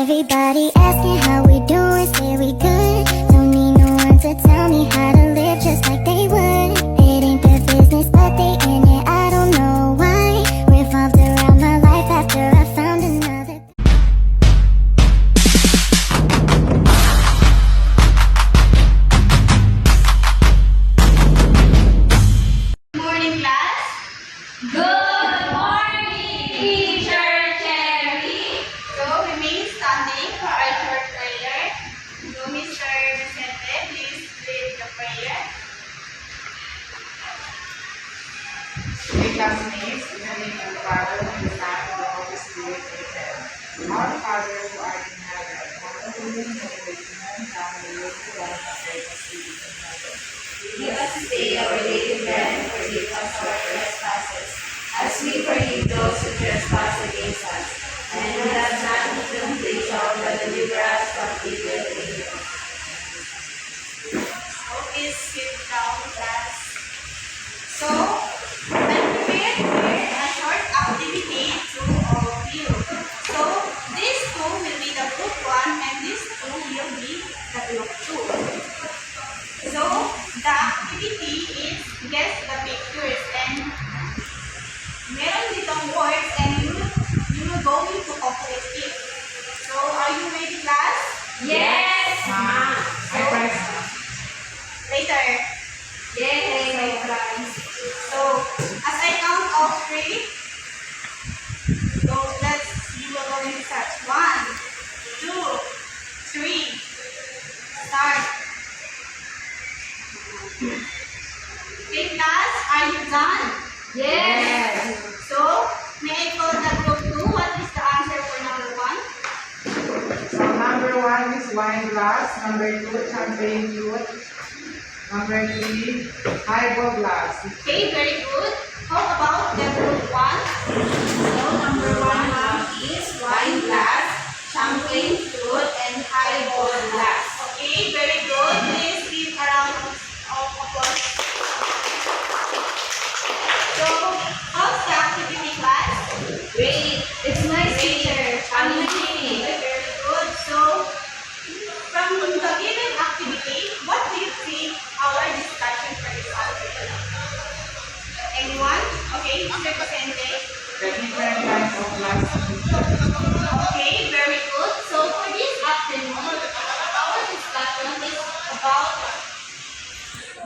Everybody asking how we doing, say we good. Don't need no one to tell me how to live just like they would. It ain't their business, but they in it, I don't know why. Revolved around my life after I found another. Morning, class. Good morning, Teacher Cherry. So, remain standing for our short prayer. So, Mr. Vicente, please lead the prayer. Dear classmates, in the name of the Father, and the Son, and the Holy Spirit, amen. Our Father who art in heaven, hallowed be thy name, come thy will be done on earth as it is in heaven. Give us this day our daily bread, and forgive us our trespasses, as we forgive those who trespass against us. And lead us not into temptation, but deliver us from evil. Amen. So, please sit down, class. So, I'm prepared here a short activity to all of you. So, this two will be the group 1 and this two will be the group 2. So, the activity is guess the pictures and meron ditong words and you will going to complete it. So, are you ready, class? Yes, Ma! I press. Later. Yay, my friends! So, as I count off 3, so you will going to start. 1, 2, 3, start. Okay, class, are you done? Yes! So, may I call the group 2? What is the answer for number 1? So number 1 is wine glass, number 2, champagne flute, number 3, highball glass. Okay, very good. How about the group 1? So, number 1 is wine glass, champagne flute, and highball glass. Okay, very good. Please give a round of applause. So, how's the activity, class? Great! It's nice, teacher. Amazing! Very good. So, from the given activity, what do you think our discussion for this activity? Anyone? Okay, Mr. Vicente. The different kinds of glass. Okay, very good. So, for this afternoon, our discussion is about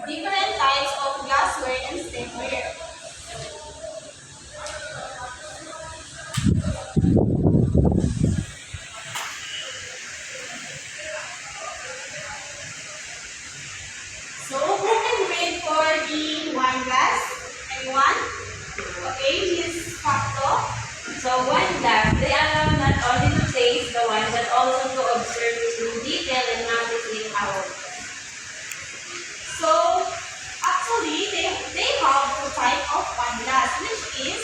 different types of glassware and stemware. So, who can read for the wine glass? Anyone? Okay, Miss Facto. So, wine glass, they allow not only to taste the wine, but also to observe its detail and notice its power. So, actually, they have two types of wine glass, which is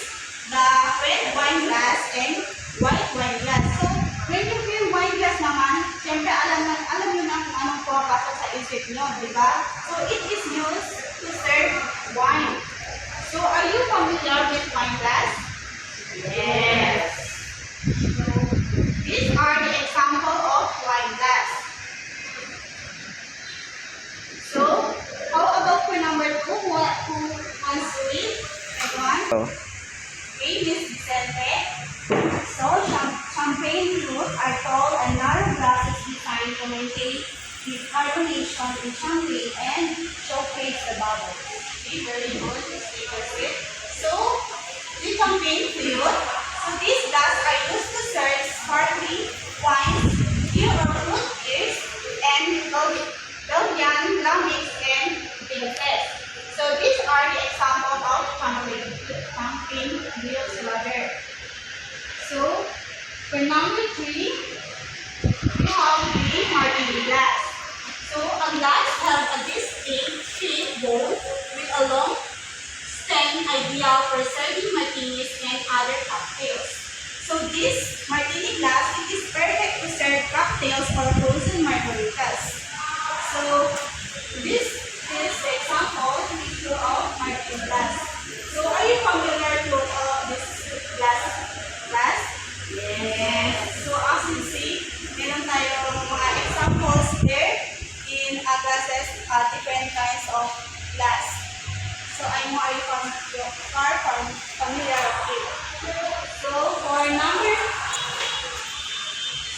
the red wine glass and white wine glass. So, when you feel wine glass naman, syempre alam nyo na kung anong pumapasok sa isip nyo, di ba? So, it is used to serve wine. So, are you familiar with wine glass? Yes! So, these are the example of wine glass. So, how about for number 2? Who wants to read? Anyone? Okay, Miss Vicente. So, champagne flutes are tall and narrow glasses designed to maintain the carbonation in champagne and showcase the bubbles. Okay, very good. Let's take a sip. So, the champagne flute. So, these glasses are used to serve sparkling wines, beer or fruit beers, and Belgian lambics and vinces. So, these are the examples of champagne flutes rather. So, for number 3, you have the martini glass. So, a glass has a distinct shaped bowl with a long stem ideal for serving martinis and other cocktails. So, this martini glass, it is perfect to serve cocktails or frozen margaritas. So, this is the example of martini glass. So, are you familiar to this glass? Yes. So, as you see,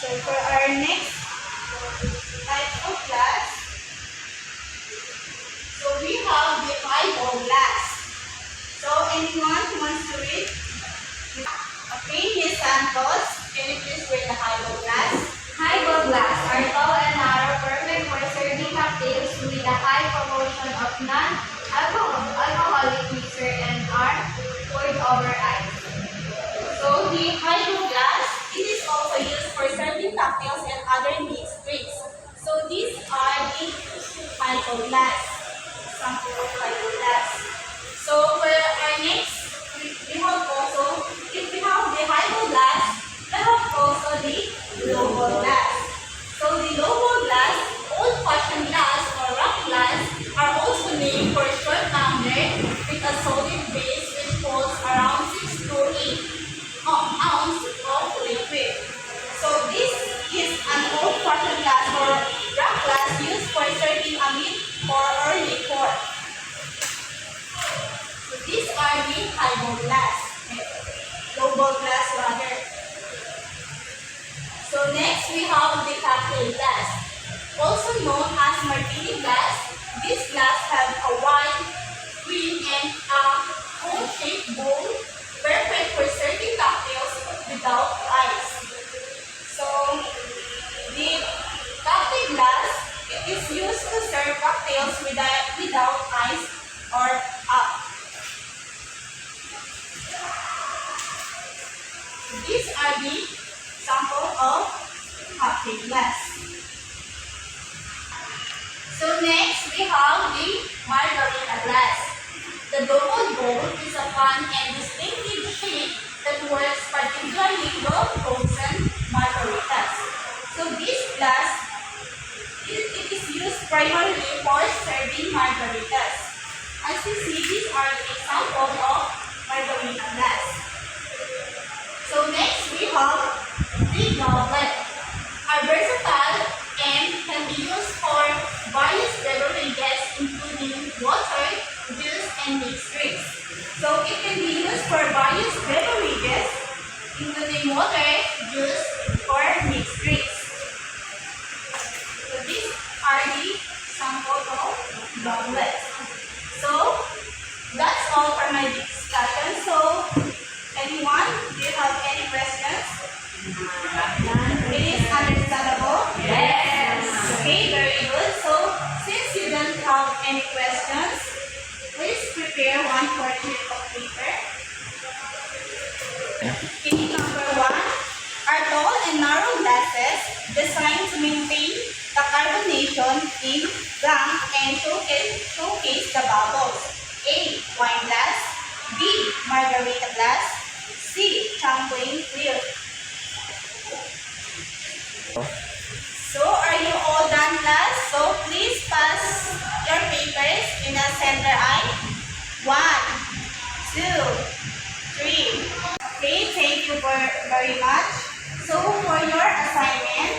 So for our next type of glass, so we have the highball glass. So anyone who wants to read? Okay, Miss Santos, can you please read the highball glass? Highball glass are tall and narrow, perfect for serving cocktails with a high proportion of non-alcoholic mixture and are poured over ice. So the highball glass, it is also used for serving cocktails and other mixed drinks. So these are the highball glass. Sample of highball glass. So for our next, we have also, if we have the highball glass, we have also the lowball glass. So the lowball glass, old-fashioned glass or rock glass are also named for short tumbler with a solid base which holds around 6 to 8 ounces of liquid. So this is an old-fashioned glass or rock glass used for serving a meat or liquor. So these are the highball glass, lowball glass rather. So next we have the cocktail glass, also known as martini glass. This glass has a wide, green, and a cone-shaped bowl, perfect for serving cocktails without ice. So the cocktail glass, it is used to serve cocktails without ice or up. These are the sample of cocktail glass. So next we have the margarita glass. The double bowl is a fun and distinctive shape that works particularly well frozen margaritas. So this glass, it is used primarily for serving margaritas. As you see, these are the examples of margarita glass. So next we have the goblet, are versatile and can be used for various beverages including water, juice, and mixed drinks. So it can be used for various beverages including water, juice, or mixed drinks. So these are the samples of goblets. So that's all for my discussion. So anyone, do you have any questions? It is understandable? Yes. Okay, very good. So, since you don't have any questions, please prepare one portrait of paper. Okay, number 1 are tall and narrow glasses designed to maintain the carbonation in blank and showcase the bubbles. A. Wine glass. B. Margarita glass. C. Champagne clear. So, are you all done, class? So, please pass your papers in the center aisle. 1, 2, 3. Okay, thank you very much. So, for your assignment,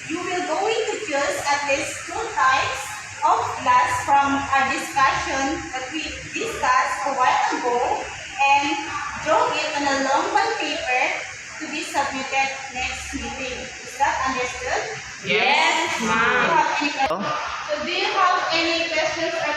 you will going to choose at least 2 types of glass from a discussion that we discussed a while ago and draw it on a long bond paper to be submitted next meeting. Is that understood? Yes, ma'am. Do you have any questions or